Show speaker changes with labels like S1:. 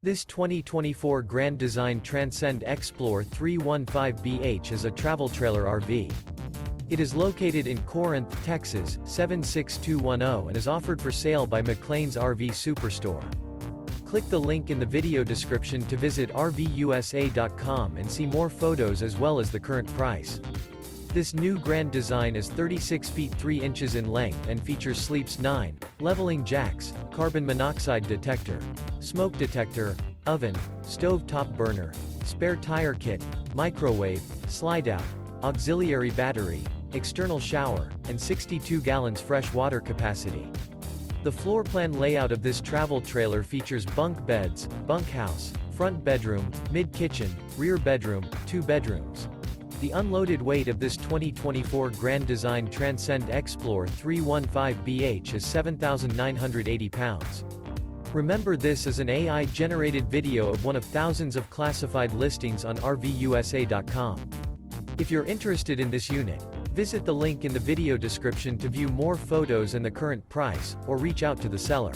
S1: This 2024 Grand Design Transcend Xplor 315BH is a travel trailer RV. It is located in Corinth, Texas, 76210 and is offered for sale by McClain's RV Superstore. Click the link in the video description to visit RVUSA.com and see more photos as well as the current price. This new Grand Design is 36 feet 3 inches in length and features sleeps 9, leveling jacks, carbon monoxide detector, smoke detector, oven, stove top burner, spare tire kit, microwave, slide-out, auxiliary battery, external shower, and 62 gallons fresh water capacity. The floor plan layout of this travel trailer features bunk beds, bunkhouse, front bedroom, mid-kitchen, rear bedroom, 2 bedrooms. The unloaded weight of this 2024 Grand Design Transcend Xplor 315BH is 7,980 pounds. Remember, this is an AI-generated video of one of thousands of classified listings on RVUSA.com. If you're interested in this unit, visit the link in the video description to view more photos and the current price, or reach out to the seller.